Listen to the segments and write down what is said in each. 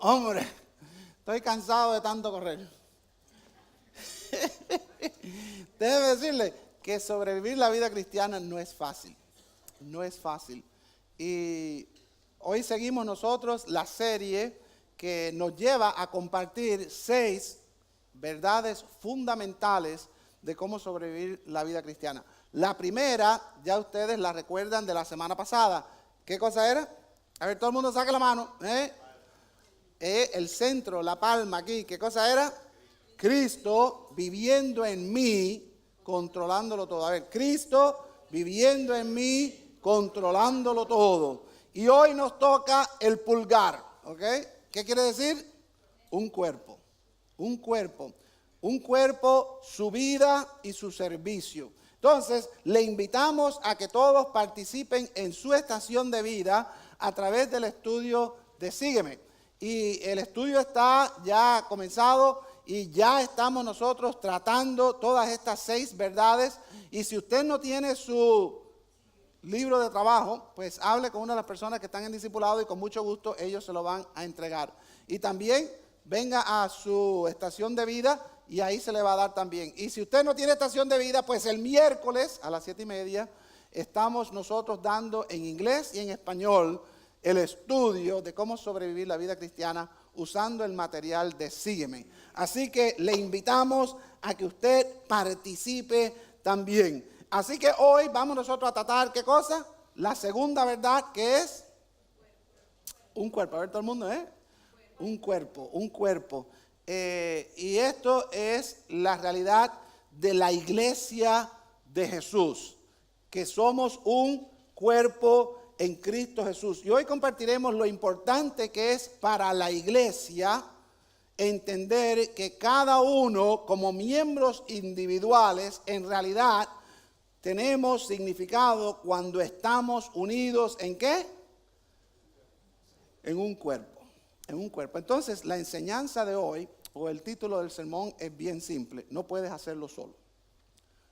Hombre, estoy cansado de tanto correr. Déjeme decirle que sobrevivir la vida cristiana no es fácil. No es fácil. Y hoy seguimos nosotros la serie que nos lleva a compartir 6 verdades fundamentales de cómo sobrevivir la vida cristiana. La primera, ya ustedes la recuerdan de la semana pasada. ¿Qué cosa era? A ver, todo el mundo saque la mano. El centro, la palma aquí. ¿Qué cosa era? Cristo viviendo en mí, controlándolo todo. A ver, Cristo viviendo en mí, controlándolo todo. Y hoy nos toca el pulgar, ¿ok? ¿Qué quiere decir? Un cuerpo, un cuerpo. Un cuerpo, su vida y su servicio. Entonces, le invitamos a que todos participen en su estación de vida a través del estudio de Sígueme. Y el estudio está ya comenzado y ya estamos nosotros tratando todas estas 6 verdades. Y si usted no tiene su libro de trabajo, pues hable con una de las personas que están en discipulado y con mucho gusto ellos se lo van a entregar. Y también venga a su estación de vida y ahí se le va a dar también. Y si usted no tiene estación de vida, pues el miércoles a las 7:30 estamos nosotros dando en inglés y en español el estudio de cómo sobrevivir la vida cristiana usando el material de Sígueme. Así que le invitamos a que usted participe también. Así que hoy vamos nosotros a tratar, ¿qué cosa? La segunda verdad, que es un cuerpo. A ver todo el mundo, Un cuerpo, un cuerpo. Y esto es la realidad de la iglesia de Jesús, que somos un cuerpo en Cristo Jesús. Y hoy compartiremos lo importante que es para la iglesia entender que cada uno como miembros individuales en realidad tenemos significado cuando estamos unidos ¿en qué? En un cuerpo, en un cuerpo. Entonces la enseñanza de hoy o el título del sermón es bien simple: no puedes hacerlo solo.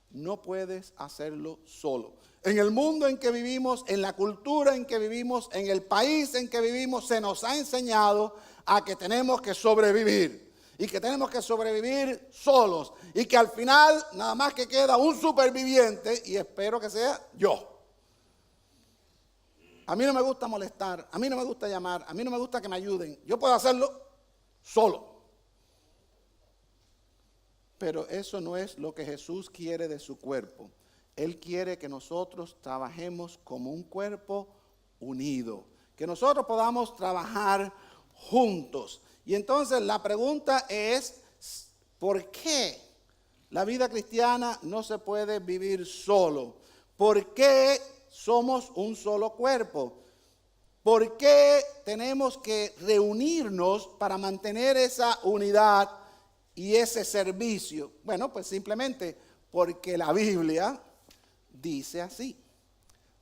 No puedes hacerlo solo. En el mundo en que vivimos, en la cultura en que vivimos, en el país en que vivimos, se nos ha enseñado a que tenemos que sobrevivir. Y que tenemos que sobrevivir solos. Y que al final nada más que queda un superviviente, y espero que sea yo. A mí no me gusta molestar, a mí no me gusta llamar, a mí no me gusta que me ayuden. Yo puedo hacerlo solo. Pero eso no es lo que Jesús quiere de su cuerpo. Él quiere que nosotros trabajemos como un cuerpo unido. Que nosotros podamos trabajar juntos. Y entonces la pregunta es, ¿por qué la vida cristiana no se puede vivir solo? ¿Por qué somos un solo cuerpo? ¿Por qué tenemos que reunirnos para mantener esa unidad y ese servicio? Bueno, pues simplemente porque la Biblia dice así.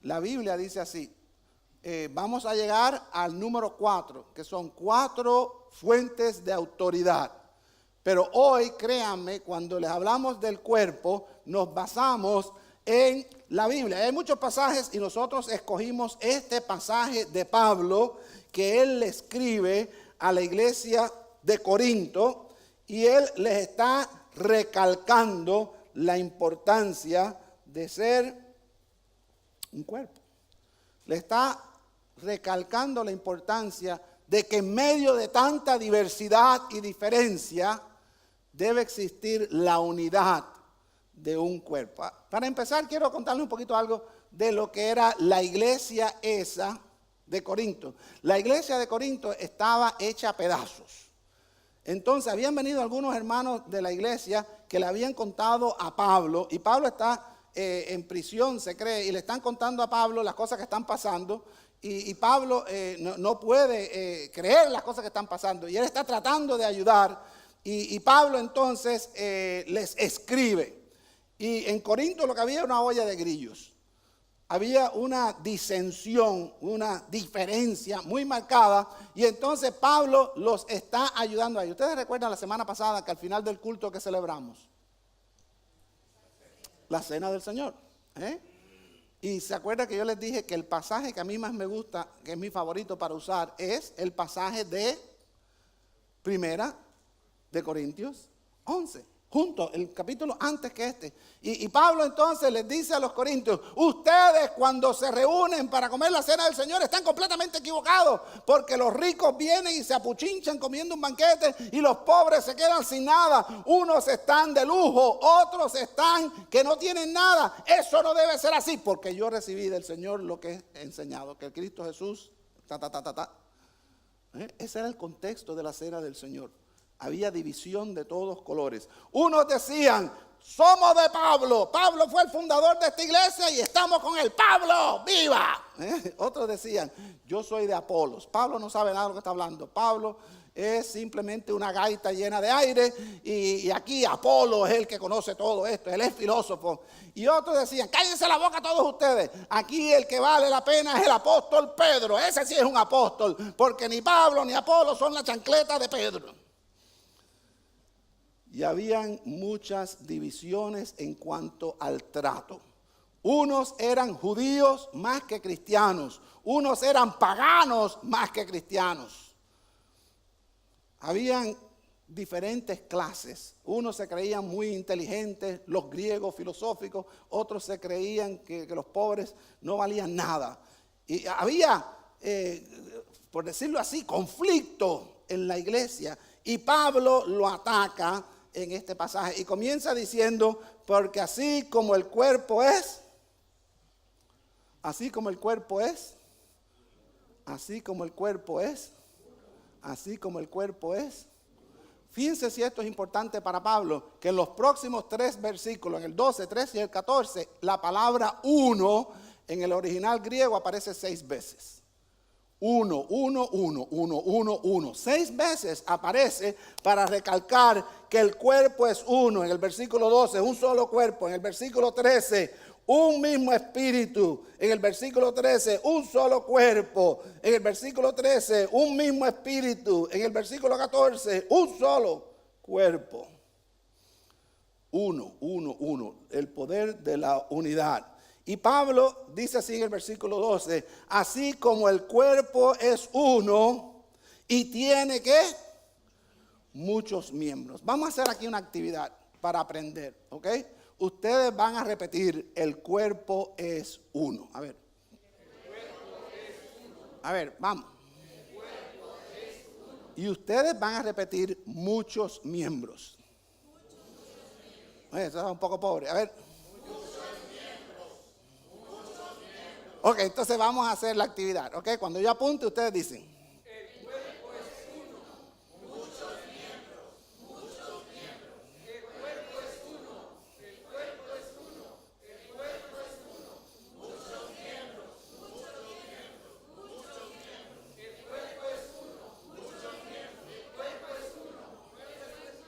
La Biblia dice así. Vamos a llegar al número 4, que son 4 fuentes de autoridad. Pero hoy, créanme, cuando les hablamos del cuerpo, nos basamos en la Biblia. Hay muchos pasajes y nosotros escogimos este pasaje de Pablo que él le escribe a la iglesia de Corinto y él les está recalcando la importancia de ser un cuerpo. Le está recalcando la importancia de que en medio de tanta diversidad y diferencia debe existir la unidad de un cuerpo. Para empezar, quiero contarle un poquito algo de lo que era la iglesia esa de Corinto. La iglesia de Corinto estaba hecha a pedazos. Entonces habían venido algunos hermanos de la iglesia que le habían contado a Pablo, y Pablo está en prisión, se cree, y le están contando a Pablo las cosas que están pasando, y Pablo no puede creer las cosas que están pasando, y él está tratando de ayudar, y Pablo entonces les escribe. Y en Corinto lo que había era una olla de grillos. Había una disensión, una diferencia muy marcada. Y entonces Pablo los está ayudando a ellos. Ustedes recuerdan la semana pasada que al final del culto que celebramos, la cena del Señor. Y se acuerda que yo les dije que el pasaje que a mí más me gusta, que es mi favorito para usar, es el pasaje de Primera de Corintios 11. Junto, el capítulo antes que este. Y Pablo entonces les dice a los corintios: ustedes cuando se reúnen para comer la cena del Señor están completamente equivocados, porque los ricos vienen y se apuchinchan comiendo un banquete y los pobres se quedan sin nada. Unos están de lujo, otros están que no tienen nada. Eso no debe ser así, porque yo recibí del Señor lo que he enseñado, que el Cristo Jesús, Ese era el contexto de la cena del Señor. Había división de todos colores. Unos decían: somos de Pablo. Pablo fue el fundador de esta iglesia y estamos con él. ¡Pablo, viva! Otros decían: yo soy de Apolos. Pablo no sabe nada de lo que está hablando. Pablo es simplemente una gaita llena de aire. Y aquí Apolo es el que conoce todo esto. Él es filósofo. Y otros decían: cállense la boca todos ustedes. Aquí el que vale la pena es el apóstol Pedro. Ese sí es un apóstol. Porque ni Pablo ni Apolo son la chancleta de Pedro. Y habían muchas divisiones en cuanto al trato. Unos eran judíos más que cristianos. Unos eran paganos más que cristianos. Habían diferentes clases. Unos se creían muy inteligentes, los griegos filosóficos. Otros se creían que los pobres no valían nada. Y había, por decirlo así, conflicto en la iglesia. Y Pablo lo ataca en este pasaje y comienza diciendo: porque así como el cuerpo es, así como el cuerpo es, así como el cuerpo es, así como el cuerpo es. Fíjense si esto es importante para Pablo, que en los próximos 3 versículos, en el 12, 13 y el 14, la palabra uno en el original griego aparece 6 veces. 1, 1, 1, 1, 1, 1. 6 veces aparece para recalcar que el cuerpo es uno. En el versículo 12, un solo cuerpo. En el versículo 13, un mismo espíritu. En el versículo 13, un solo cuerpo. En el versículo 13, un mismo espíritu. En el versículo 14, un solo cuerpo. 1, 1, 1. El poder de la unidad. Y Pablo dice así en el versículo 12: así como el cuerpo es uno y tiene ¿qué? Muchos miembros. Vamos a hacer aquí una actividad para aprender, ¿ok? Ustedes van a repetir: el cuerpo es uno. A ver. A ver, vamos. Y ustedes van a repetir: muchos miembros. Eso es un poco pobre. A ver. Ok, entonces vamos a hacer la actividad, ok. Cuando yo apunte, ustedes dicen: el cuerpo es uno, muchos miembros, muchos miembros. El cuerpo es uno, el cuerpo es uno, el cuerpo es uno, muchos miembros, muchos miembros, muchos miembros. El cuerpo es uno, muchos miembros, el cuerpo es uno, muchos miembros.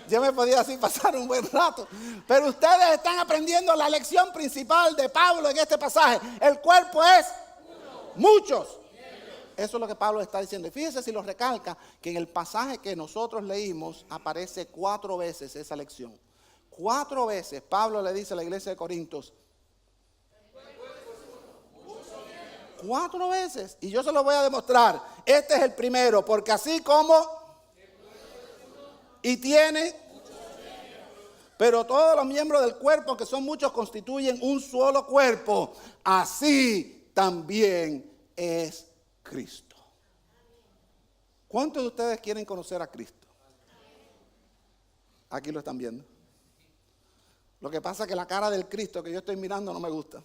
Yo me podía así pasar un buen rato, pero ustedes están aprendiendo la lección principal de Pablo en este pasaje. El cuerpo es muchos. Eso es lo que Pablo está diciendo. Y fíjense si lo recalca, que en el pasaje que nosotros leímos aparece 4 veces esa lección. 4 veces Pablo le dice a la iglesia de Corintios: 4 veces. Y yo se lo voy a demostrar. Este es el primero, porque así como y tiene, pero todos los miembros del cuerpo, que son muchos, constituyen un solo cuerpo. Así también es Cristo. ¿Cuántos de ustedes quieren conocer a Cristo? Aquí lo están viendo. Lo que pasa es que la cara del Cristo que yo estoy mirando no me gusta.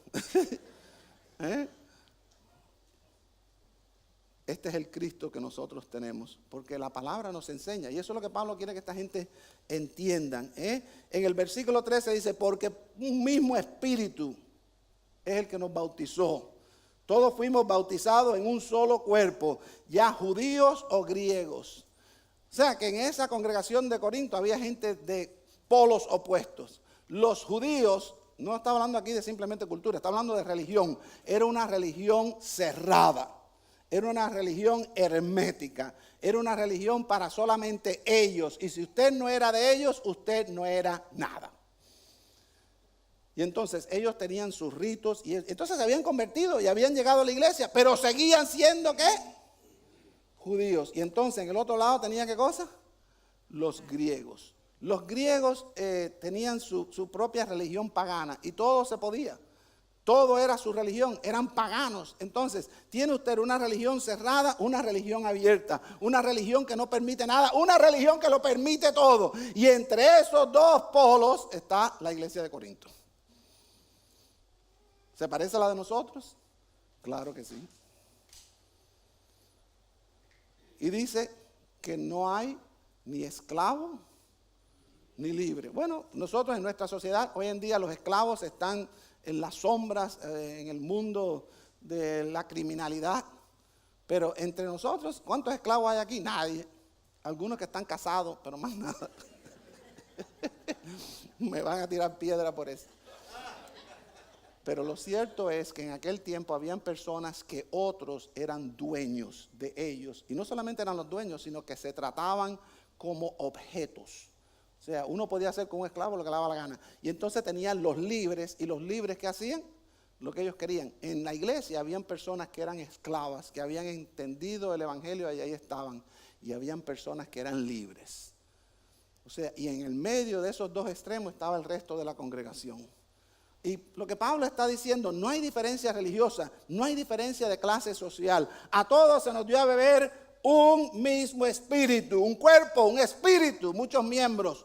Este es el Cristo que nosotros tenemos, porque la palabra nos enseña, y eso es lo que Pablo quiere que esta gente entiendan. En el versículo 13 dice: porque un mismo espíritu es el que nos bautizó. Todos fuimos bautizados en un solo cuerpo, ya judíos o griegos. O sea que en esa congregación de Corinto había gente de polos opuestos. Los judíos, no está hablando aquí de simplemente cultura, está hablando de religión. Era una religión cerrada. Era una religión hermética. Era una religión para solamente ellos. Y si usted no era de ellos, usted no era nada. Y entonces ellos tenían sus ritos. Y entonces se habían convertido y habían llegado a la iglesia. Pero seguían siendo ¿qué? judíos. Y entonces en el otro lado tenía ¿qué cosa? Los griegos. Los griegos tenían su propia religión pagana y todo se podía. Todo era su religión, eran paganos. Entonces, tiene usted una religión cerrada, una religión abierta, una religión que no permite nada, una religión que lo permite todo. Y entre esos dos polos está la iglesia de Corinto. ¿Se parece a la de nosotros? Claro que sí. Y dice que no hay ni esclavo ni libre. Bueno, nosotros en nuestra sociedad, hoy en día los esclavos están en las sombras, en el mundo de la criminalidad. Pero entre nosotros, ¿cuántos esclavos hay aquí? Nadie. Algunos que están casados, pero más nada. Me van a tirar piedra por eso. Pero lo cierto es que en aquel tiempo habían personas que otros eran dueños de ellos. Y no solamente eran los dueños, sino que se trataban como objetos. O sea, uno podía hacer con un esclavo lo que le daba la gana. Y entonces tenían los libres, y los libres ¿qué hacían? Lo que ellos querían. En la iglesia habían personas que eran esclavas, que habían entendido el evangelio y ahí estaban. Y habían personas que eran libres. O sea, y en el medio de esos dos extremos estaba el resto de la congregación. Y lo que Pablo está diciendo, no hay diferencia religiosa, no hay diferencia de clase social. A todos se nos dio a beber un mismo espíritu, un cuerpo, un espíritu, muchos miembros.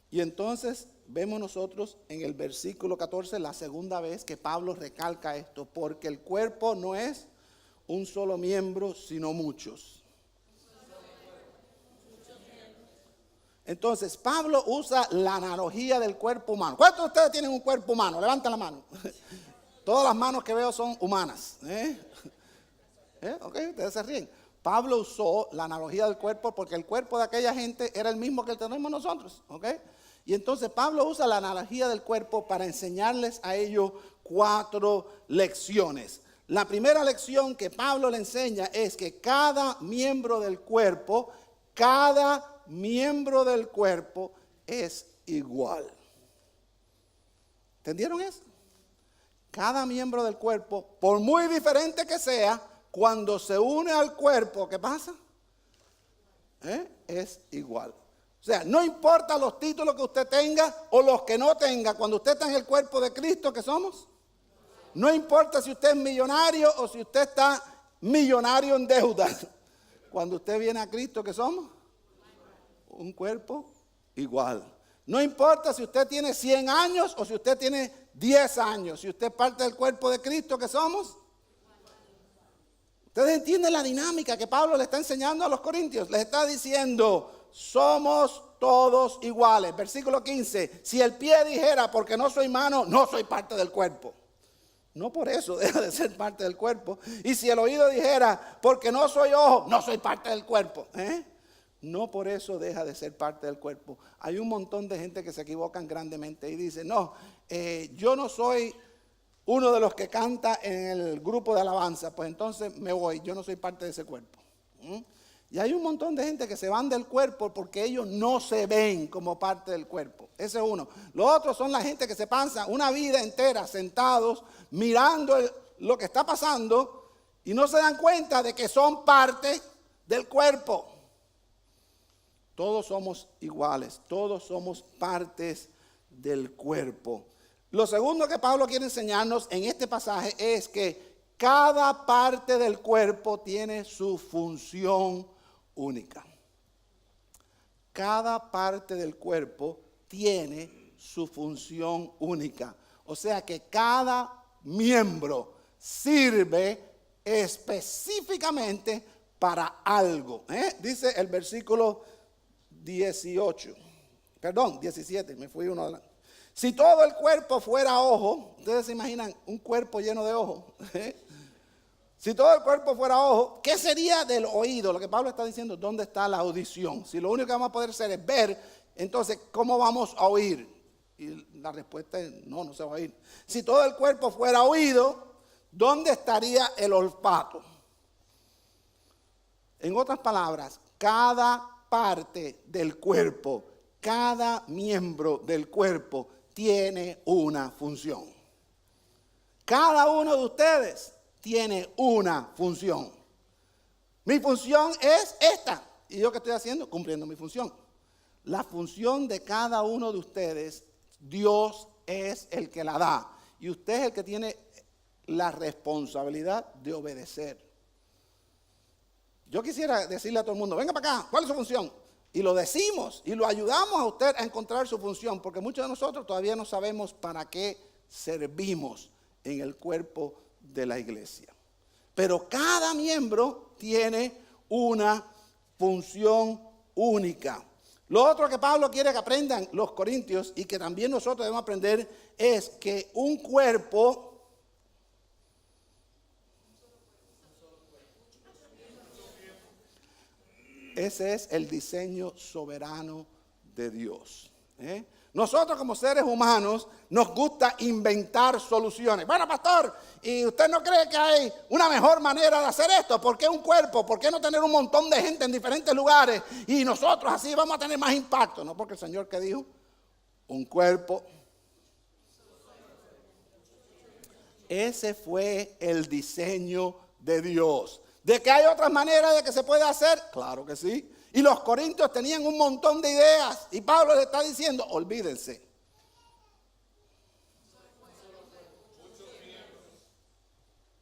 Y entonces vemos nosotros en el versículo 14 la segunda vez que Pablo recalca esto, porque el cuerpo no es un solo miembro, sino muchos. Entonces Pablo usa la analogía del cuerpo humano. ¿Cuántos de ustedes tienen un cuerpo humano? Levanten la mano. Todas las manos que veo son humanas. Ok, ustedes se ríen. Pablo usó la analogía del cuerpo porque el cuerpo de aquella gente era el mismo que el tenemos nosotros. ¿Ok? Y entonces Pablo usa la analogía del cuerpo para enseñarles a ellos 4 lecciones. La primera lección que Pablo le enseña es que cada miembro del cuerpo es igual. ¿Entendieron eso? Cada miembro del cuerpo, por muy diferente que sea, cuando se une al cuerpo, ¿qué pasa? Es igual. O sea, no importa los títulos que usted tenga o los que no tenga, cuando usted está en el cuerpo de Cristo, ¿qué somos? No importa si usted es millonario o si usted está millonario en deuda. Cuando usted viene a Cristo, ¿qué somos? Un cuerpo igual. No importa si usted tiene 100 años o si usted tiene 10 años. Si usted es parte del cuerpo de Cristo, ¿qué somos? Ustedes entienden la dinámica que Pablo le está enseñando a los corintios. Les está diciendo, somos todos iguales. Versículo 15, si el pie dijera, porque no soy mano, no soy parte del cuerpo. No por eso deja de ser parte del cuerpo. Y si el oído dijera, porque no soy ojo, no soy parte del cuerpo. No por eso deja de ser parte del cuerpo. Hay un montón de gente que se equivocan grandemente y dice, no, yo no soy uno de los que canta en el grupo de alabanza, pues entonces me voy, yo no soy parte de ese cuerpo. Y hay un montón de gente que se van del cuerpo porque ellos no se ven como parte del cuerpo. Ese es uno. Los otros son la gente que se pasa una vida entera sentados mirando lo que está pasando y no se dan cuenta de que son parte del cuerpo. Todos somos iguales, todos somos partes del cuerpo. Lo segundo que Pablo quiere enseñarnos en este pasaje es que cada parte del cuerpo tiene su función única. Cada parte del cuerpo tiene su función única. O sea que cada miembro sirve específicamente para algo. Dice el versículo 17, me fui uno adelante. Si todo el cuerpo fuera ojo, ustedes se imaginan un cuerpo lleno de ojos. Si todo el cuerpo fuera ojo, ¿qué sería del oído? Lo que Pablo está diciendo, ¿dónde está la audición? Si lo único que vamos a poder hacer es ver, entonces, ¿cómo vamos a oír? Y la respuesta es, no se va a oír. Si todo el cuerpo fuera oído, ¿dónde estaría el olfato? En otras palabras, cada parte del cuerpo, cada miembro del cuerpo tiene una función. Cada uno de ustedes tiene una función. Mi función es esta. ¿Y yo qué estoy haciendo? Cumpliendo mi función. La función de cada uno de ustedes, Dios es el que la da. Y usted es el que tiene la responsabilidad de obedecer. Yo quisiera decirle a todo el mundo, venga para acá, ¿cuál es su función? Y lo decimos y lo ayudamos a usted a encontrar su función, porque muchos de nosotros todavía no sabemos para qué servimos en el cuerpo de la iglesia. Pero cada miembro tiene una función única. Lo otro que Pablo quiere que aprendan los corintios y que también nosotros debemos aprender es que un cuerpo ese es el diseño soberano de Dios. Nosotros como seres humanos nos gusta inventar soluciones. Bueno, pastor, ¿y usted no cree que hay una mejor manera de hacer esto? ¿Por qué un cuerpo? ¿Por qué no tener un montón de gente en diferentes lugares? Y nosotros así vamos a tener más impacto. No, porque el Señor, ¿qué dijo? Un cuerpo. Ese fue el diseño de Dios. ¿De que hay otras maneras de que se puede hacer? Claro que sí. Y los corintios tenían un montón de ideas. Y Pablo les está diciendo, olvídense.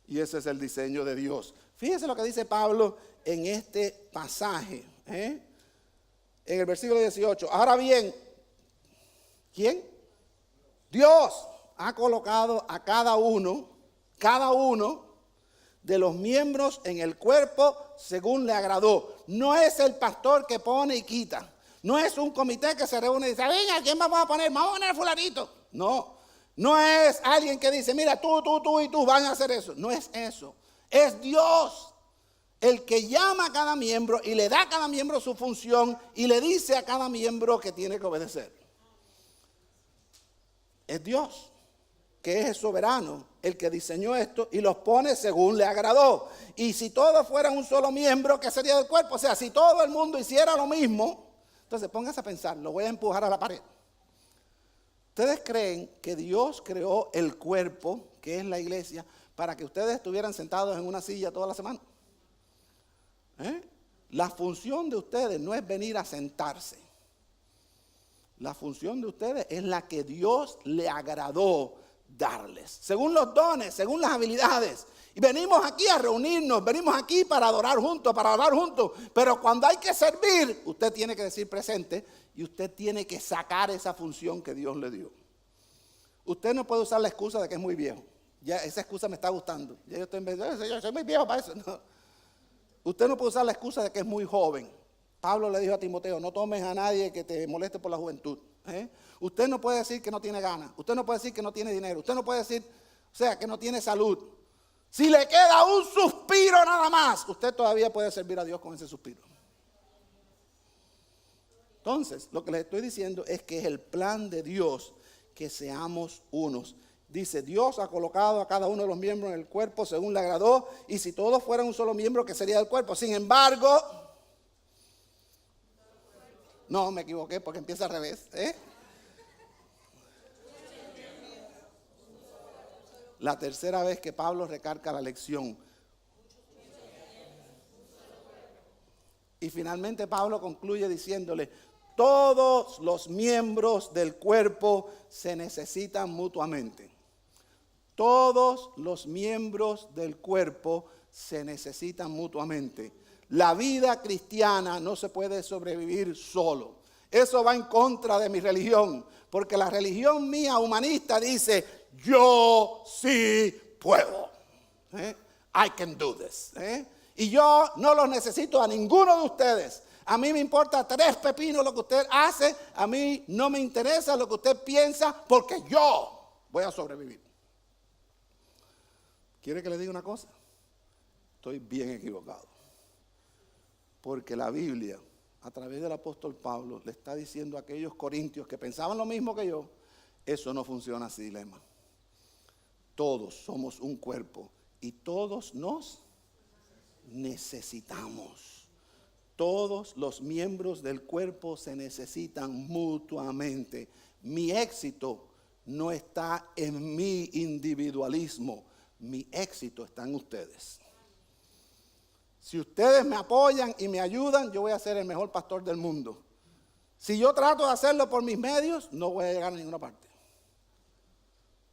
Y ese es el diseño de Dios. Fíjense lo que dice Pablo en este pasaje. En el versículo 18. Ahora bien, ¿quién? Dios ha colocado a cada uno de los miembros en el cuerpo según le agradó. No es el pastor que pone y quita. No es un comité que se reúne y dice, venga, ¿quién vamos a poner? Vamos a poner a fulanito. No es alguien que dice, mira, tú y tú van a hacer eso. No es eso. Es Dios el que llama a cada miembro y le da a cada miembro su función y le dice a cada miembro que tiene que obedecer. Es Dios, que es el soberano, el que diseñó esto y los pone según le agradó. Y si todos fueran un solo miembro, ¿qué sería del cuerpo? O sea, si todo el mundo hiciera lo mismo, entonces póngase a pensar, lo voy a empujar a la pared. ¿Ustedes creen que Dios creó el cuerpo, que es la iglesia, para que ustedes estuvieran sentados en una silla toda la semana? La función de ustedes no es venir a sentarse. La función de ustedes es la que Dios le agradó darles, según los dones, según las habilidades. Y venimos aquí a reunirnos, venimos aquí para adorar juntos, para hablar juntos. Pero cuando hay que servir, usted tiene que decir presente y usted tiene que sacar esa función que Dios le dio. Usted no puede usar la excusa de que es muy viejo. Ya esa excusa me está gustando. Ya yo soy muy viejo para eso. No. Usted no puede usar la excusa de que es muy joven. Pablo le dijo a Timoteo, no tomes a nadie que te moleste por la juventud. Usted no puede decir que no tiene ganas. Usted no puede decir que no tiene dinero. Usted no puede decir, que no tiene salud. Si le queda un suspiro nada más, usted todavía puede servir a Dios con ese suspiro. Entonces, lo que les estoy diciendo es que es el plan de Dios que seamos unos. Dice, Dios ha colocado a cada uno de los miembros en el cuerpo según le agradó. Y si todos fueran un solo miembro, ¿qué sería del cuerpo? Sin embargo, no, me equivoqué porque empieza al revés. La tercera vez que Pablo recarga la lección. Y finalmente Pablo concluye diciéndole, todos los miembros del cuerpo se necesitan mutuamente. Todos los miembros del cuerpo se necesitan mutuamente. La vida cristiana no se puede sobrevivir solo. Eso va en contra de mi religión, porque la religión mía humanista dice, yo sí puedo. I can do this. Y yo no los necesito a ninguno de ustedes. A mí me importa 3 pepinos lo que usted hace. A mí no me interesa lo que usted piensa, porque yo voy a sobrevivir. ¿Quiere que le diga una cosa? Estoy bien equivocado. Porque la Biblia, a través del apóstol Pablo, le está diciendo a aquellos corintios que pensaban lo mismo que yo, eso no funciona así, lema. Todos somos un cuerpo y todos nos necesitamos. Todos los miembros del cuerpo se necesitan mutuamente. Mi éxito no está en mi individualismo. Mi éxito está en ustedes. Si ustedes me apoyan y me ayudan, yo voy a ser el mejor pastor del mundo. Si yo trato de hacerlo por mis medios, no voy a llegar a ninguna parte.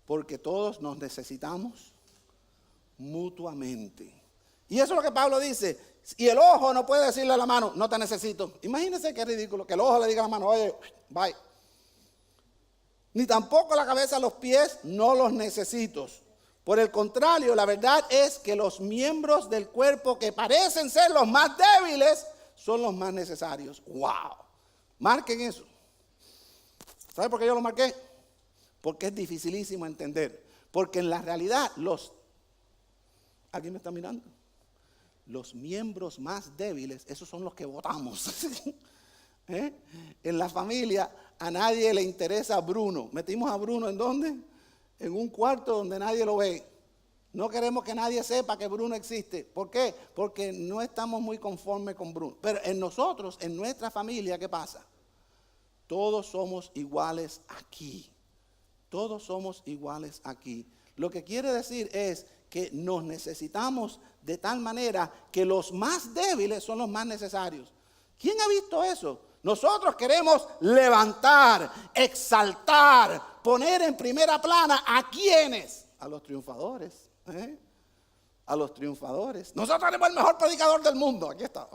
Porque todos nos necesitamos mutuamente. Y eso es lo que Pablo dice. Y el ojo no puede decirle a la mano, no te necesito. Imagínense qué ridículo, que el ojo le diga a la mano, oye, bye. Ni tampoco la cabeza a los pies, no los necesito. Por el contrario, la verdad es que los miembros del cuerpo que parecen ser los más débiles son los más necesarios. ¡Wow! Marquen eso. ¿Sabe por qué yo lo marqué? Porque es dificilísimo entender. Porque en la realidad, ¿alguien me está mirando? Los miembros más débiles, esos son los que votamos. ¿Eh? En la familia, a nadie le interesa Bruno. Metimos a Bruno ¿en dónde? En un cuarto donde nadie lo ve. No queremos que nadie sepa que Bruno existe. ¿Por qué? Porque no estamos muy conformes con Bruno. Pero en nosotros, en nuestra familia, ¿qué pasa? Todos somos iguales aquí. Todos somos iguales aquí. Lo que quiere decir es que nos necesitamos de tal manera que los más débiles son los más necesarios. ¿Quién ha visto eso? Nosotros queremos levantar, exaltar, poner en primera plana ¿a quiénes? A los triunfadores. A los triunfadores. Nosotros tenemos el mejor predicador del mundo. Aquí está.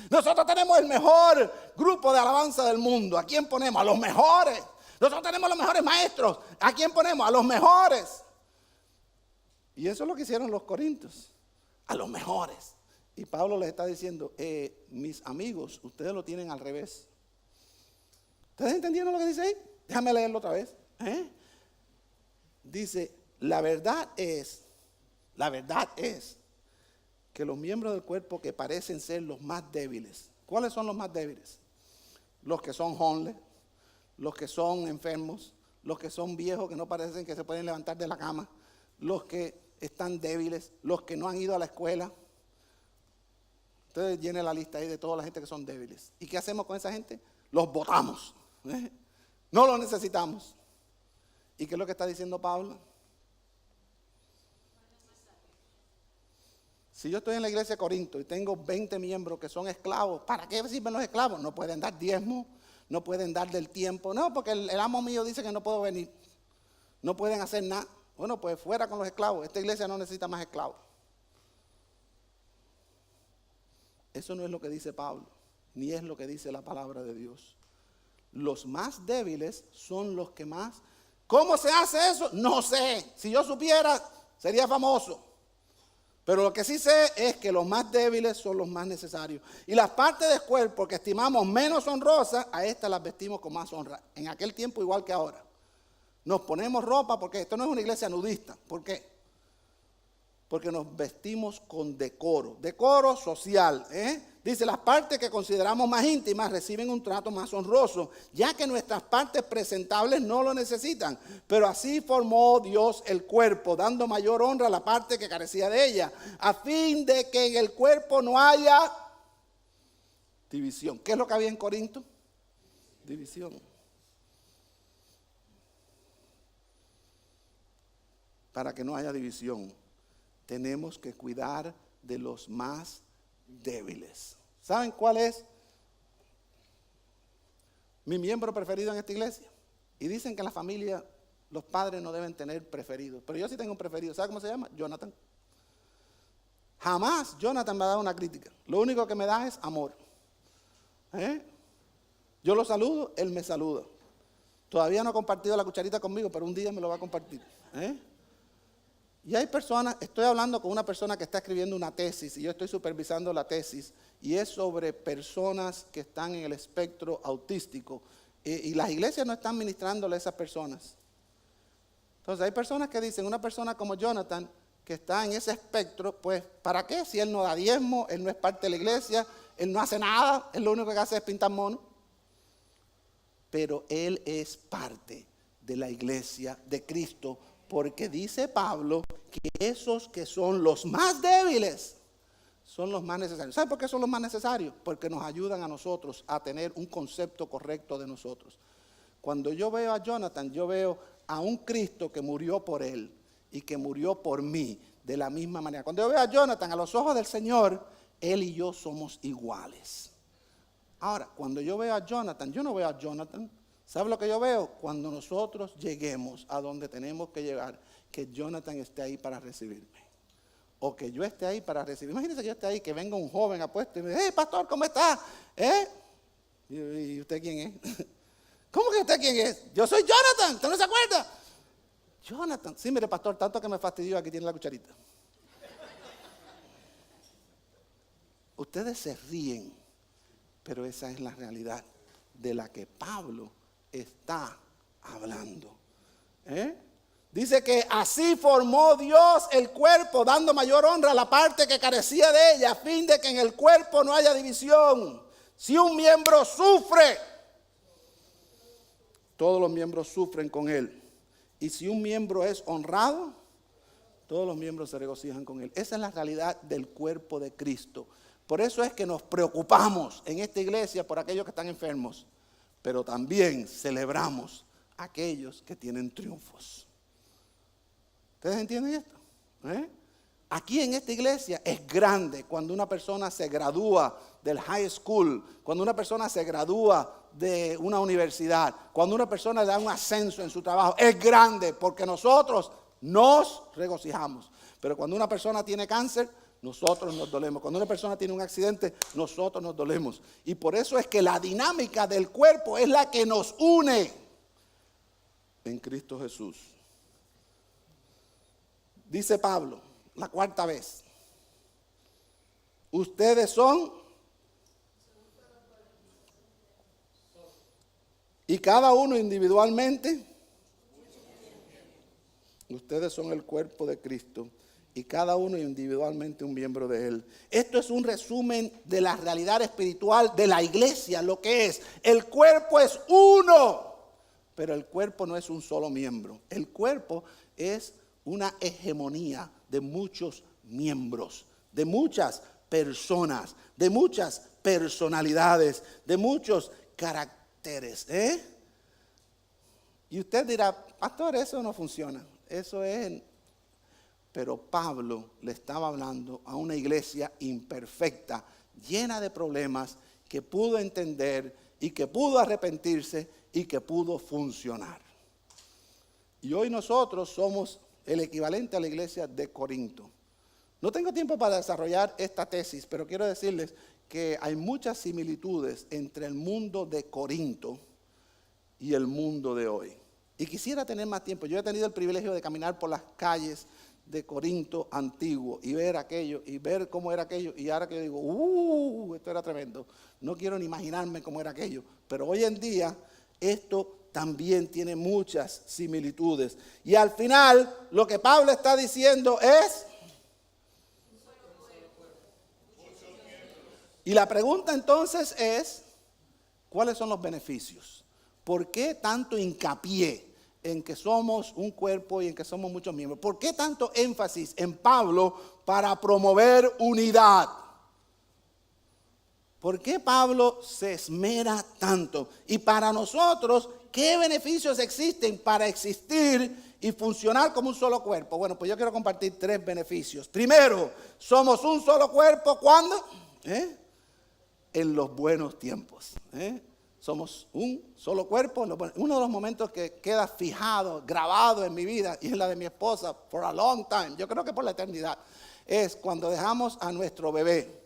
Nosotros tenemos el mejor grupo de alabanza del mundo. ¿A quién ponemos? A los mejores. Nosotros tenemos los mejores maestros. ¿A quién ponemos? A los mejores. Y eso es lo que hicieron los corintios. A los mejores. Y Pablo les está diciendo, mis amigos, ustedes lo tienen al revés. ¿Ustedes entendieron lo que dice ahí? Déjame leerlo otra vez. Dice, la verdad es que los miembros del cuerpo que parecen ser los más débiles. ¿Cuáles son los más débiles? Los que son homeless, los que son enfermos, los que son viejos que no parecen que se pueden levantar de la cama, los que están débiles, los que no han ido a la escuela. Ustedes llenen la lista ahí de toda la gente que son débiles. ¿Y qué hacemos con esa gente? Los botamos. No los necesitamos. ¿Y qué es lo que está diciendo Pablo? Si yo estoy en la iglesia de Corinto y tengo 20 miembros que son esclavos, ¿para qué sirven los esclavos? No pueden dar diezmo, no pueden dar del tiempo. No, porque el amo mío dice que no puedo venir. No pueden hacer nada. Bueno, pues fuera con los esclavos. Esta iglesia no necesita más esclavos. Eso no es lo que dice Pablo, ni es lo que dice la palabra de Dios. Los más débiles son los que más... ¿Cómo se hace eso? No sé. Si yo supiera, sería famoso. Pero lo que sí sé es que los más débiles son los más necesarios. Y las partes del cuerpo que estimamos menos honrosas, a estas las vestimos con más honra. En aquel tiempo igual que ahora. Nos ponemos ropa porque esto no es una iglesia nudista. ¿Por qué? Porque nos vestimos con decoro. Decoro social. Dice, las partes que consideramos más íntimas reciben un trato más honroso, ya que nuestras partes presentables no lo necesitan. Pero así formó Dios el cuerpo, dando mayor honra a la parte que carecía de ella, a fin de que en el cuerpo no haya división. ¿Qué es lo que había en Corinto? División. Para que no haya división, tenemos que cuidar de los más débiles. ¿Saben cuál es mi miembro preferido en esta iglesia? Y dicen que en la familia los padres no deben tener preferidos. Pero yo sí tengo un preferido. ¿Sabe cómo se llama? Jonathan. Jamás Jonathan me ha dado una crítica. Lo único que me da es amor. Yo lo saludo, él me saluda. Todavía no ha compartido la cucharita conmigo, pero un día me lo va a compartir. Y hay personas, estoy hablando con una persona que está escribiendo una tesis y yo estoy supervisando la tesis y es sobre personas que están en el espectro autístico y las iglesias no están ministrándole a esas personas. Entonces hay personas que dicen, una persona como Jonathan que está en ese espectro, pues ¿para qué? Si él no da diezmo, él no es parte de la iglesia, él no hace nada, él lo único que hace es pintar mono. Pero él es parte de la iglesia de Cristo. Porque dice Pablo que esos que son los más débiles son los más necesarios. ¿Sabe por qué son los más necesarios? Porque nos ayudan a nosotros a tener un concepto correcto de nosotros. Cuando yo veo a Jonathan, yo veo a un Cristo que murió por él y que murió por mí de la misma manera. Cuando yo veo a Jonathan, a los ojos del Señor, él y yo somos iguales. Ahora, cuando yo veo a Jonathan, yo no veo a Jonathan. ¿Sabe lo que yo veo? Cuando nosotros lleguemos a donde tenemos que llegar, que Jonathan esté ahí para recibirme. O que yo esté ahí para recibir. Imagínense que yo esté ahí, que venga un joven apuesto y me dice, hey, pastor, ¿cómo está? ¿Y usted quién es? ¿Cómo que usted quién es? Yo soy Jonathan, ¿usted no se acuerda? Jonathan, sí, mire, pastor, tanto que me fastidió, aquí tiene la cucharita. Ustedes se ríen, pero esa es la realidad de la que Pablo está hablando. Dice que así formó Dios el cuerpo, dando mayor honra a la parte que carecía de ella, a fin de que en el cuerpo no haya división. Si un miembro sufre, todos los miembros sufren con él. Y si un miembro es honrado, todos los miembros se regocijan con él. Esa es la realidad del cuerpo de Cristo. Por eso es que nos preocupamos en esta iglesia por aquellos que están enfermos, pero también celebramos a aquellos que tienen triunfos. ¿Ustedes entienden esto? Aquí en esta iglesia es grande cuando una persona se gradúa del high school, cuando una persona se gradúa de una universidad, cuando una persona le da un ascenso en su trabajo. Es grande porque nosotros nos regocijamos. Pero cuando una persona tiene cáncer, nosotros nos dolemos. Cuando una persona tiene un accidente, nosotros nos dolemos. Y por eso es que la dinámica del cuerpo es la que nos une en Cristo Jesús. Dice Pablo, la cuarta vez, ustedes son, y cada uno individualmente, ustedes son el cuerpo de Cristo, y cada uno individualmente un miembro de él. Esto es un resumen de la realidad espiritual de la iglesia, lo que es. El cuerpo es uno, pero el cuerpo no es un solo miembro. El cuerpo es una hegemonía de muchos miembros, de muchas personas, de muchas personalidades, de muchos caracteres. Y usted dirá, pastor, eso no funciona. Eso es. Pero Pablo le estaba hablando a una iglesia imperfecta, llena de problemas, que pudo entender y que pudo arrepentirse y que pudo funcionar. Y hoy nosotros somos el equivalente a la iglesia de Corinto. No tengo tiempo para desarrollar esta tesis, pero quiero decirles que hay muchas similitudes entre el mundo de Corinto y el mundo de hoy. Y quisiera tener más tiempo. Yo he tenido el privilegio de caminar por las calles de Corinto antiguo y ver aquello, y ver cómo era aquello, y ahora que yo digo, esto era tremendo. No quiero ni imaginarme cómo era aquello, pero hoy en día esto también tiene muchas similitudes. Y al final, lo que Pablo está diciendo es, y la pregunta entonces es, ¿cuáles son los beneficios? ¿Por qué tanto hincapié en que somos un cuerpo y en que somos muchos miembros? ¿Por qué tanto énfasis en Pablo para promover unidad? ¿Por qué Pablo se esmera tanto? Y para nosotros, ¿qué beneficios existen para existir y funcionar como un solo cuerpo? Bueno, pues yo quiero compartir 3 beneficios. Primero, somos un solo cuerpo, ¿cuándo? En los buenos tiempos. Somos un solo cuerpo. Uno de los momentos que queda fijado, grabado en mi vida, y es la de mi esposa, for a long time, yo creo que por la eternidad, es cuando dejamos a nuestro bebé,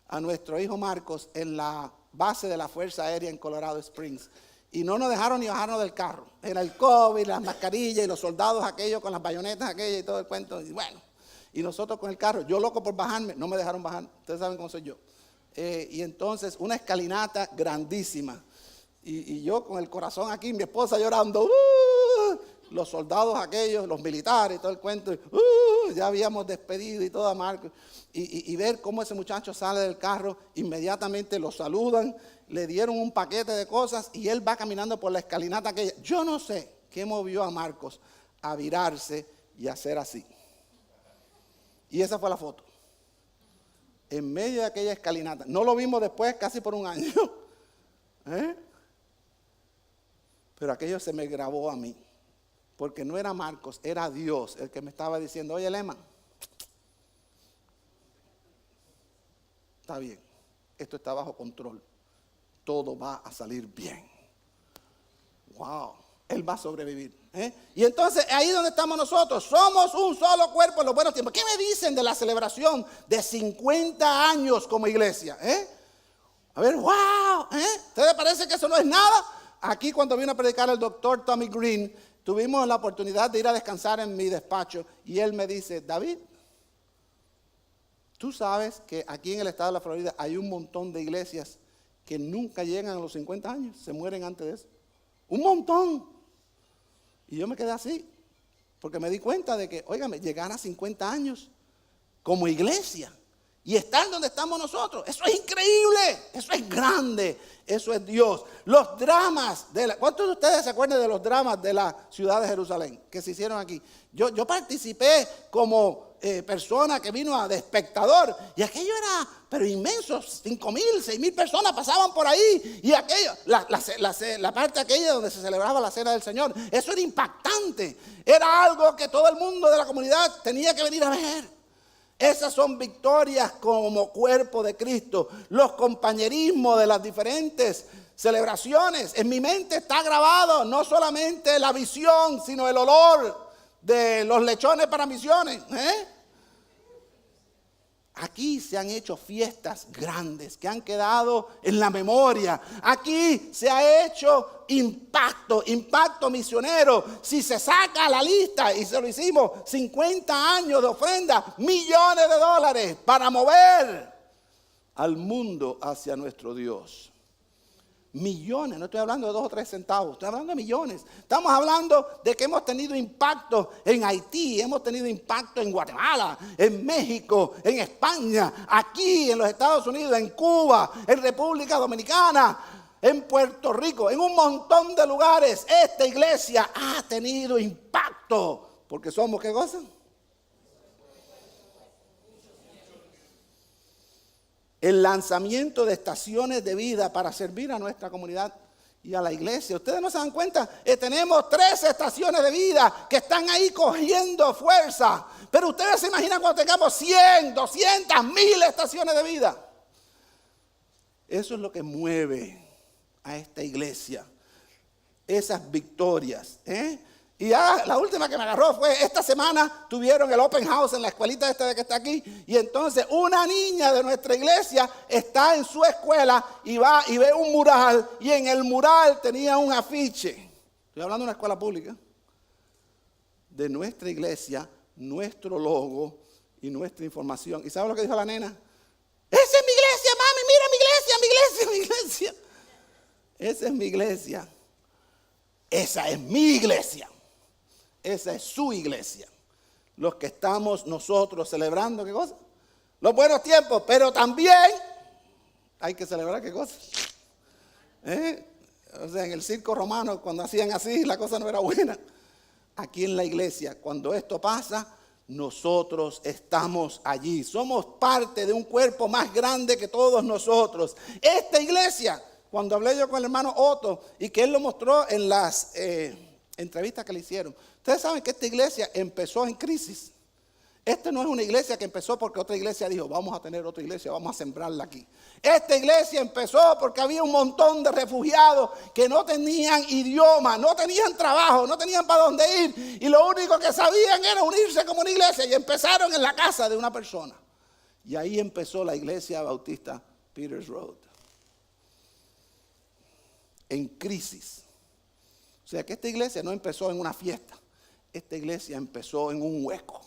a nuestro hijo Marcos, en la base de la Fuerza Aérea en Colorado Springs. Y no nos dejaron ni bajarnos del carro. Era el COVID, las mascarillas y los soldados aquellos con las bayonetas aquellas y todo el cuento. Y bueno, y nosotros con el carro, yo loco por bajarme, no me dejaron bajar. Ustedes saben cómo soy yo. Y entonces una escalinata grandísima. Y yo con el corazón aquí, mi esposa llorando. Los soldados aquellos, los militares y todo el cuento. Ya habíamos despedido y todo a Marcos. Y ver cómo ese muchacho sale del carro, inmediatamente lo saludan, le dieron un paquete de cosas y él va caminando por la escalinata aquella. Yo no sé qué movió a Marcos a virarse y hacer así. Y esa fue la foto. En medio de aquella escalinata. No lo vimos después casi por un año. Pero aquello se me grabó a mí. Porque no era Marcos, era Dios el que me estaba diciendo, oye, Lema, está bien, esto está bajo control, todo va a salir bien. Wow, Él va a sobrevivir. Y entonces ahí donde estamos nosotros, somos un solo cuerpo en los buenos tiempos. ¿Qué me dicen de la celebración de 50 años como iglesia? A ver, wow, ¿ustedes parece que eso no es nada? Aquí cuando vino a predicar el doctor Tommy Green, tuvimos la oportunidad de ir a descansar en mi despacho y él me dice, David, tú sabes que aquí en el estado de la Florida hay un montón de iglesias que nunca llegan a los 50 años, se mueren antes de eso. Un montón. Y yo me quedé así, porque me di cuenta de que, óigame, llegar a 50 años como iglesia y estar donde estamos nosotros, eso es increíble, eso es grande, eso es Dios. Los dramas, ¿cuántos de ustedes se acuerdan de los dramas de la ciudad de Jerusalén que se hicieron aquí? Yo participé como persona que vino de espectador y aquello era, pero inmenso, 5,000, 6,000 personas pasaban por ahí y aquello, la parte aquella donde se celebraba la cena del Señor, eso era impactante, era algo que todo el mundo de la comunidad tenía que venir a ver. Esas son victorias como cuerpo de Cristo. Los compañerismos de las diferentes celebraciones. En mi mente está grabado no solamente la visión, sino el olor de los lechones para misiones. Aquí se han hecho fiestas grandes que han quedado en la memoria. Aquí se ha hecho impacto misionero. Si se saca la lista, y se lo hicimos, 50 años de ofrenda, millones de dólares para mover al mundo hacia nuestro Dios. Millones, no estoy hablando de 2 o 3 centavos, estoy hablando de millones. Estamos hablando de que hemos tenido impacto en Haití, hemos tenido impacto en Guatemala, en México, en España, aquí en los Estados Unidos, en Cuba, en República Dominicana, en Puerto Rico, en un montón de lugares. Esta iglesia ha tenido impacto, porque somos, ¿qué cosa? El lanzamiento de estaciones de vida para servir a nuestra comunidad y a la iglesia. Ustedes no se dan cuenta, tenemos 3 estaciones de vida que están ahí cogiendo fuerza. Pero ustedes se imaginan cuando tengamos 100, 200, 1000 estaciones de vida. Eso es lo que mueve a esta iglesia. Esas victorias. Y ya la última que me agarró fue, esta semana tuvieron el open house en la escuelita esta que está aquí. Y entonces una niña de nuestra iglesia está en su escuela y va y ve un mural. Y en el mural tenía un afiche. Estoy hablando de una escuela pública. De nuestra iglesia, nuestro logo y nuestra información. ¿Y sabe lo que dijo la nena? Esa es mi iglesia, mami, mira mi iglesia, mi iglesia, mi iglesia. Esa es mi iglesia. Esa es mi iglesia. Esa es su iglesia. Los que estamos nosotros celebrando, ¿qué cosa? Los buenos tiempos, pero también hay que celebrar, ¿qué cosa? O sea, en el circo romano, cuando hacían así, la cosa no era buena. Aquí en la iglesia, cuando esto pasa, nosotros estamos allí. Somos parte de un cuerpo más grande que todos nosotros. Esta iglesia, cuando hablé yo con el hermano Otto y que él lo mostró en las entrevistas que le hicieron. Ustedes saben que esta iglesia empezó en crisis. Esta no es una iglesia que empezó porque otra iglesia dijo, vamos a tener otra iglesia, vamos a sembrarla aquí. Esta iglesia empezó porque había un montón de refugiados que no tenían idioma, no tenían trabajo, no tenían para dónde ir. Y lo único que sabían era unirse como una iglesia y empezaron en la casa de una persona. Y ahí empezó la iglesia bautista Peters Road. En crisis. O sea que esta iglesia no empezó en una fiesta. Esta iglesia empezó en un hueco.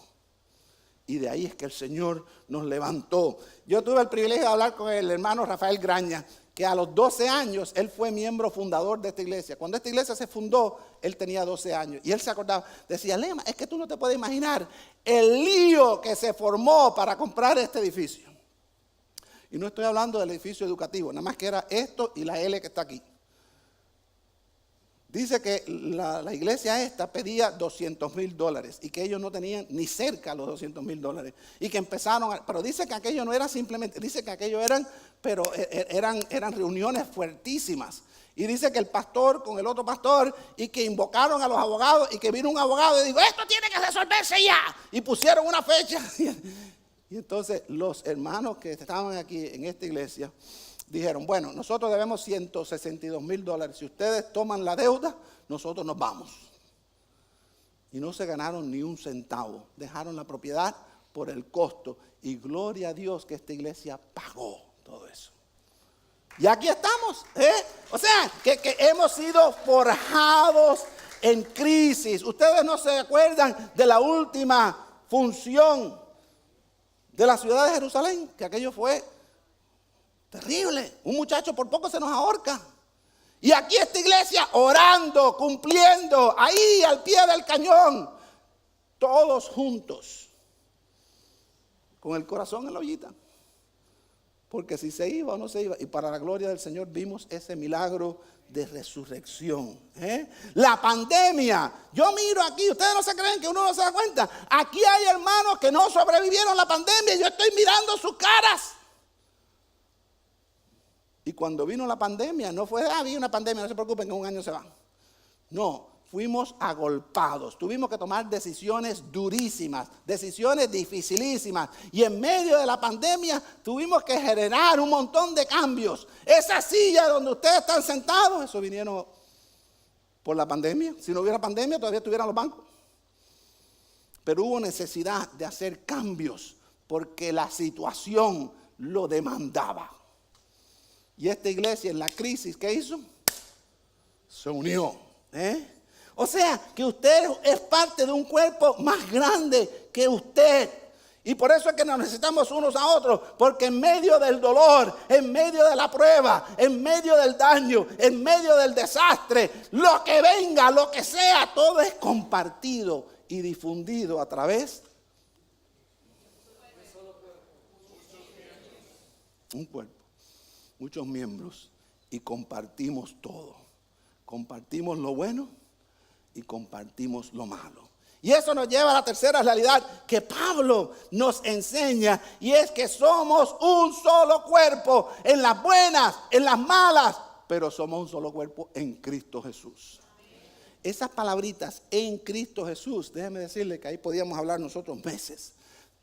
Y de ahí es que el Señor nos levantó. Yo tuve el privilegio de hablar con el hermano Rafael Graña, que a los 12 años él fue miembro fundador de esta iglesia. Cuando esta iglesia se fundó, él tenía 12 años. Y él se acordaba, decía, Lema, es que tú no te puedes imaginar el lío que se formó para comprar este edificio. Y no estoy hablando del edificio educativo, nada más que era esto y la L que está aquí. Dice que la iglesia esta pedía $200,000 y que ellos no tenían ni cerca los $200,000 y que empezaron, pero dice que aquello no era simplemente, dice que aquello eran reuniones fuertísimas. Y dice que el pastor con el otro pastor y que invocaron a los abogados y que vino un abogado y dijo, esto tiene que resolverse ya. Y pusieron una fecha. Y entonces los hermanos que estaban aquí en esta iglesia dijeron, bueno, nosotros debemos $162,000. Si ustedes toman la deuda, nosotros nos vamos. Y no se ganaron ni un centavo. Dejaron la propiedad por el costo. Y gloria a Dios que esta iglesia pagó todo eso. Y aquí estamos, O sea, que hemos sido forjados en crisis. Ustedes no se acuerdan de la última función de la ciudad de Jerusalén, que aquello fue terrible. Un muchacho por poco se nos ahorca. Y aquí esta iglesia orando, cumpliendo, ahí al pie del cañón, todos juntos, con el corazón en la ollita. Porque si se iba o no se iba, y para la gloria del Señor vimos ese milagro de resurrección. La pandemia, yo miro aquí, ustedes no se creen que uno no se da cuenta. Aquí hay hermanos que no sobrevivieron a la pandemia y yo estoy mirando sus caras. Y cuando vino la pandemia, no fue, había una pandemia, no se preocupen que en un año se va. No, fuimos agolpados, tuvimos que tomar decisiones durísimas, decisiones dificilísimas. Y en medio de la pandemia tuvimos que generar un montón de cambios. Esa silla donde ustedes están sentados, eso vinieron por la pandemia. Si no hubiera pandemia, todavía estuvieran los bancos. Pero hubo necesidad de hacer cambios porque la situación lo demandaba. Y esta iglesia en la crisis, ¿qué hizo? Se unió. O sea, que usted es parte de un cuerpo más grande que usted. Y por eso es que nos necesitamos unos a otros. Porque en medio del dolor, en medio de la prueba, en medio del daño, en medio del desastre, lo que venga, lo que sea, todo es compartido y difundido a través de un cuerpo. Muchos miembros y compartimos todo. Compartimos lo bueno y compartimos lo malo. Y eso nos lleva a la tercera realidad que Pablo nos enseña y es que somos un solo cuerpo en las buenas, en las malas, pero somos un solo cuerpo en Cristo Jesús. Esas palabritas en Cristo Jesús, déjeme decirle que ahí podíamos hablar nosotros meses.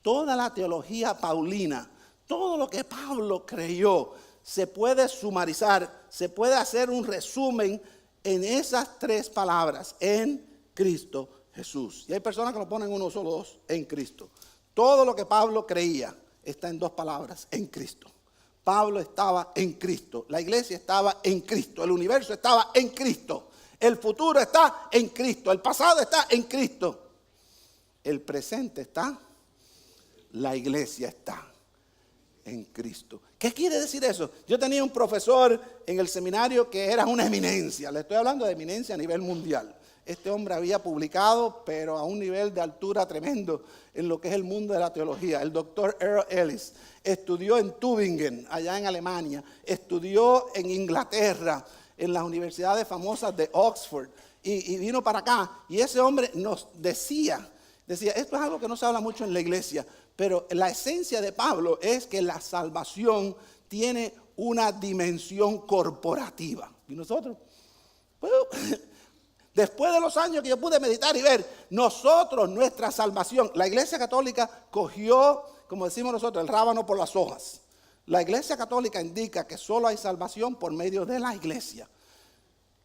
Toda la teología paulina, todo lo que Pablo creyó, se puede sumarizar, se puede hacer un resumen en esas tres palabras, en Cristo Jesús. Y hay personas que lo ponen uno solo, dos, en Cristo. Todo lo que Pablo creía está en dos palabras, en Cristo. Pablo estaba en Cristo, la iglesia estaba en Cristo, el universo estaba en Cristo, el futuro está en Cristo, el pasado está en Cristo, el presente está, la iglesia está en Cristo. ¿Qué quiere decir eso? Yo tenía un profesor en el seminario que era una eminencia. Le estoy hablando de eminencia a nivel mundial. Este hombre había publicado, pero a un nivel de altura tremendo en lo que es el mundo de la teología. El doctor Earl Ellis estudió en Tübingen, allá en Alemania. Estudió en Inglaterra, en las universidades famosas de Oxford. Y vino para acá. Y ese hombre nos decía, esto es algo que no se habla mucho en la iglesia, pero la esencia de Pablo es que la salvación tiene una dimensión corporativa. Y nosotros, después de los años que yo pude meditar y ver, nosotros, nuestra salvación, la iglesia católica cogió, como decimos nosotros, el rábano por las hojas. La iglesia católica indica que solo hay salvación por medio de la iglesia.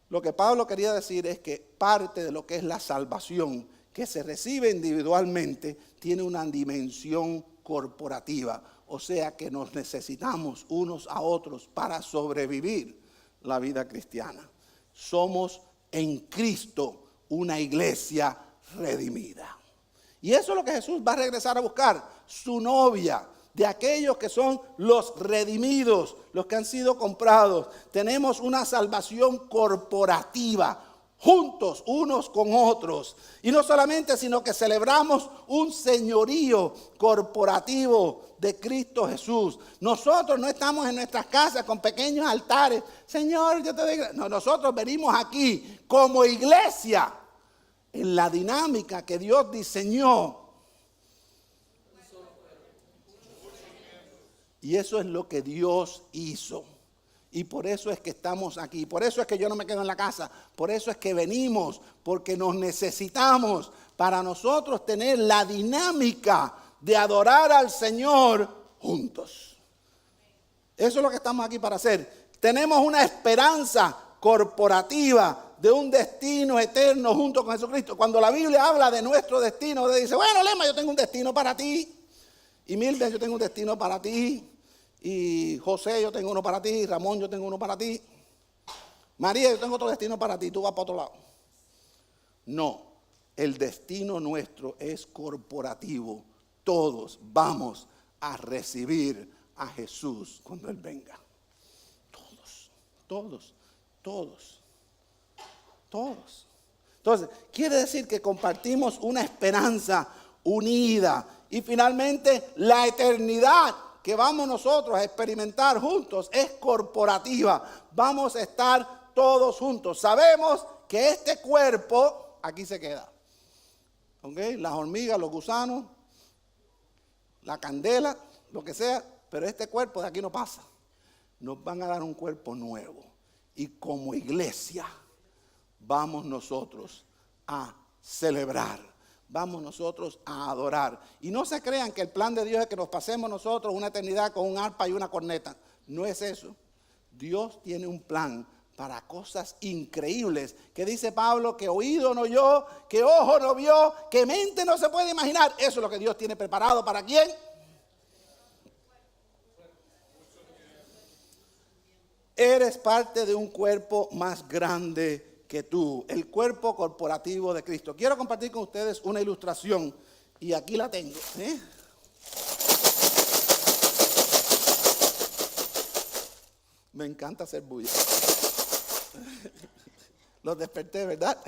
Lo que Pablo quería decir es que parte de lo que es la salvación que se recibe individualmente tiene una dimensión corporativa, o sea que nos necesitamos unos a otros para sobrevivir la vida cristiana. Somos en Cristo una iglesia redimida. Y eso es lo que Jesús va a regresar a buscar, su novia, de aquellos que son los redimidos, los que han sido comprados. Tenemos una salvación corporativa, juntos unos con otros. Y no solamente, sino que celebramos un señorío corporativo de Cristo Jesús. Nosotros no estamos en nuestras casas con pequeños altares. Señor, yo te digo. No, nosotros venimos aquí como iglesia en la dinámica que Dios diseñó. Y eso es lo que Dios hizo. Y por eso es que estamos aquí. Por eso es que yo no me quedo en la casa. Por eso es que venimos. Porque nos necesitamos para nosotros tener la dinámica de adorar al Señor juntos. Eso es lo que estamos aquí para hacer. Tenemos una esperanza corporativa de un destino eterno junto con Jesucristo. Cuando la Biblia habla de nuestro destino, dice, bueno, Lema, yo tengo un destino para ti. Y Milden, yo tengo un destino para ti. Y José, yo tengo uno para ti. Ramón, yo tengo uno para ti. María, yo tengo otro destino para ti. Tú vas para otro lado. No, el destino nuestro es corporativo. Todos vamos a recibir a Jesús cuando Él venga. Todos. Entonces, quiere decir que compartimos una esperanza unida. Y finalmente, la eternidad que vamos nosotros a experimentar juntos es corporativa. Vamos a estar todos juntos. Sabemos que este cuerpo aquí se queda. ¿Ok? Las hormigas, los gusanos, la candela, lo que sea, pero este cuerpo de aquí no pasa. Nos van a dar un cuerpo nuevo. Y como iglesia vamos nosotros a celebrar. Vamos nosotros a adorar. Y no se crean que el plan de Dios es que nos pasemos nosotros una eternidad con un arpa y una corneta. No es eso. Dios tiene un plan para cosas increíbles. Que dice Pablo que oído no oyó, que ojo no vio, que mente no se puede imaginar. Eso es lo que Dios tiene preparado. ¿Para quién? Eres parte de un cuerpo más grande que tú, el cuerpo corporativo de Cristo. Quiero compartir con ustedes una ilustración y aquí la tengo. Me encanta hacer bulla. Los desperté, ¿verdad?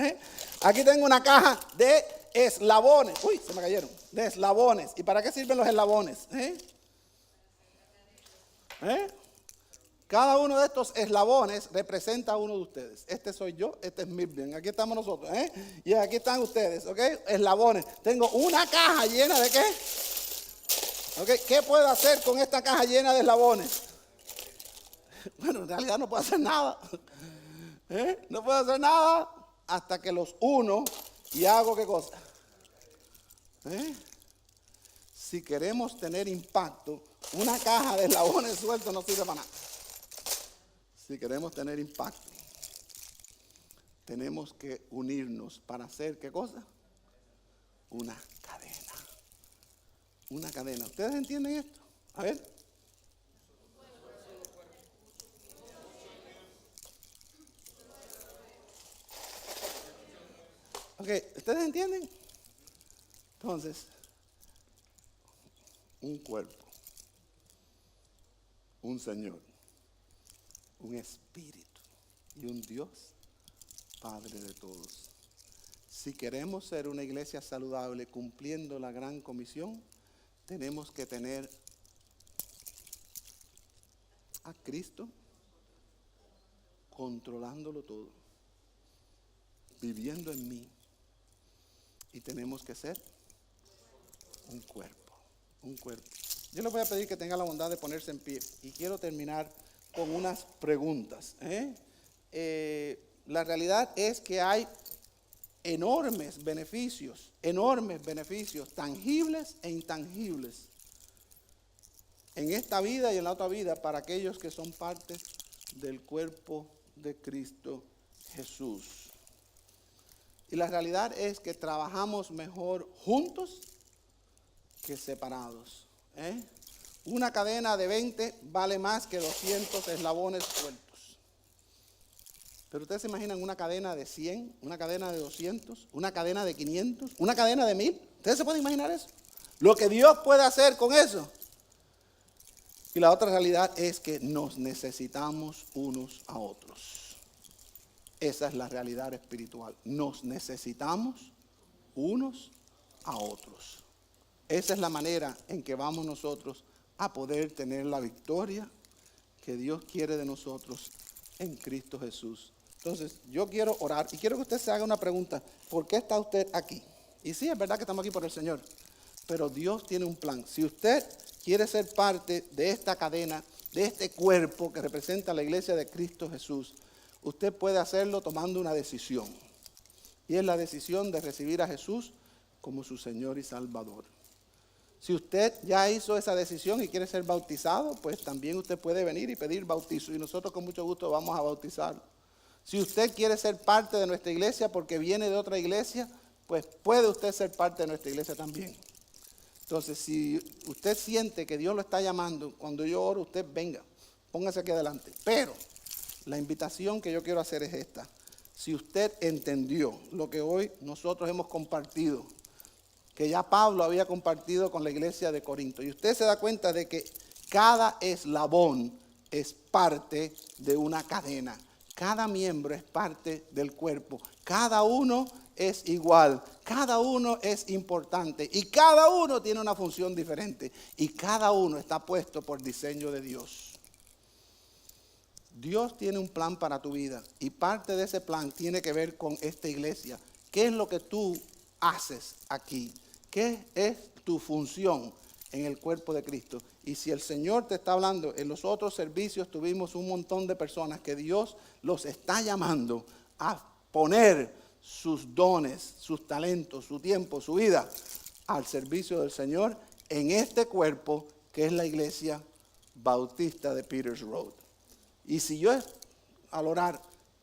Aquí tengo una caja de eslabones. Uy, se me cayeron. De eslabones. ¿Y para qué sirven los eslabones? Cada uno de estos eslabones representa a uno de ustedes. Este soy yo, este es Mirbian. Aquí estamos nosotros, y aquí están ustedes, ¿ok? Eslabones. Tengo una caja llena de ¿qué? ¿Ok? ¿Qué puedo hacer con esta caja llena de eslabones? Bueno, en realidad no puedo hacer nada. No puedo hacer nada hasta que los uno y hago ¿qué cosa? Si queremos tener impacto, una caja de eslabones sueltos no sirve para nada. Si queremos tener impacto, tenemos que unirnos para hacer ¿qué cosa? Una cadena. Una cadena. ¿Ustedes entienden esto? A ver. Ok, ¿ustedes entienden? Entonces, un cuerpo, un Señor, un Espíritu y un Dios, Padre de todos. Si queremos ser una iglesia saludable cumpliendo la gran comisión, tenemos que tener a Cristo controlándolo todo, viviendo en mí, y tenemos que ser un cuerpo, un cuerpo. Yo les voy a pedir que tengan la bondad de ponerse en pie y quiero terminar con unas preguntas. La realidad es que hay enormes beneficios, tangibles e intangibles, en esta vida y en la otra vida para aquellos que son parte del cuerpo de Cristo Jesús. Y la realidad es que trabajamos mejor juntos que separados. Una cadena de 20 vale más que 200 eslabones sueltos. Pero ustedes se imaginan una cadena de 100, una cadena de 200, una cadena de 500, una cadena de 1000. ¿Ustedes se pueden imaginar eso? Lo que Dios puede hacer con eso. Y la otra realidad es que nos necesitamos unos a otros. Esa es la realidad espiritual. Nos necesitamos unos a otros. Esa es la manera en que vamos nosotros a poder tener la victoria que Dios quiere de nosotros en Cristo Jesús. Entonces, yo quiero orar y quiero que usted se haga una pregunta. ¿Por qué está usted aquí? Y sí, es verdad que estamos aquí por el Señor, pero Dios tiene un plan. Si usted quiere ser parte de esta cadena, de este cuerpo que representa la iglesia de Cristo Jesús, usted puede hacerlo tomando una decisión. Y es la decisión de recibir a Jesús como su Señor y Salvador. Si usted ya hizo esa decisión y quiere ser bautizado, pues también usted puede venir y pedir bautizo. Y nosotros con mucho gusto vamos a bautizarlo. Si usted quiere ser parte de nuestra iglesia porque viene de otra iglesia, pues puede usted ser parte de nuestra iglesia también. Entonces, si usted siente que Dios lo está llamando, cuando yo oro, usted venga, póngase aquí adelante. Pero la invitación que yo quiero hacer es esta. Si usted entendió lo que hoy nosotros hemos compartido, que ya Pablo había compartido con la iglesia de Corinto, y usted se da cuenta de que cada eslabón es parte de una cadena. Cada miembro es parte del cuerpo. Cada uno es igual. Cada uno es importante. Y cada uno tiene una función diferente. Y cada uno está puesto por diseño de Dios. Dios tiene un plan para tu vida. Y parte de ese plan tiene que ver con esta iglesia. ¿Qué es lo que tú haces aquí? ¿Qué es tu función en el cuerpo de Cristo? Y si el Señor te está hablando, en los otros servicios tuvimos un montón de personas que Dios los está llamando a poner sus dones, sus talentos, su tiempo, su vida al servicio del Señor en este cuerpo que es la iglesia bautista de Peters Road. Y si yo al orar,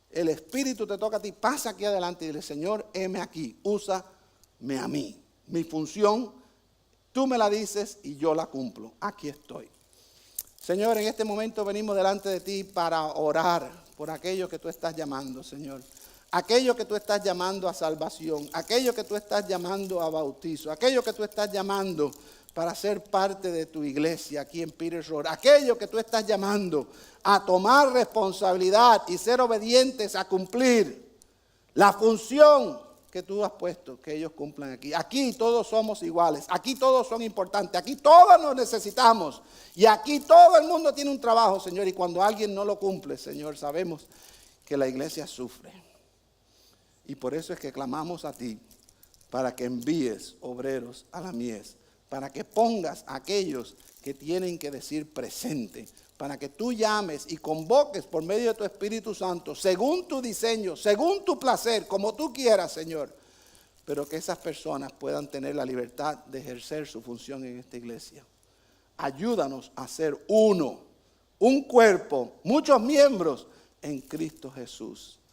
el Espíritu te toca a ti, pasa aquí adelante y dile, Señor, heme aquí, úsame a mí. Mi función, tú me la dices y yo la cumplo. Aquí estoy. Señor, en este momento venimos delante de ti para orar por aquello que tú estás llamando, Señor. Aquello que tú estás llamando a salvación, aquello que tú estás llamando a bautizo, aquello que tú estás llamando para ser parte de tu iglesia aquí en Peters Road, aquello que tú estás llamando a tomar responsabilidad y ser obedientes a cumplir la función que tú has puesto, que ellos cumplan aquí. Aquí todos somos iguales, aquí todos son importantes, aquí todos nos necesitamos y aquí todo el mundo tiene un trabajo, Señor, y cuando alguien no lo cumple, Señor, sabemos que la iglesia sufre. Y por eso es que clamamos a ti para que envíes obreros a la mies, para que pongas a aquellos que tienen que decir presente, para que tú llames y convoques por medio de tu Espíritu Santo, según tu diseño, según tu placer, como tú quieras, Señor, pero que esas personas puedan tener la libertad de ejercer su función en esta iglesia. Ayúdanos a ser uno, un cuerpo, muchos miembros en Cristo Jesús.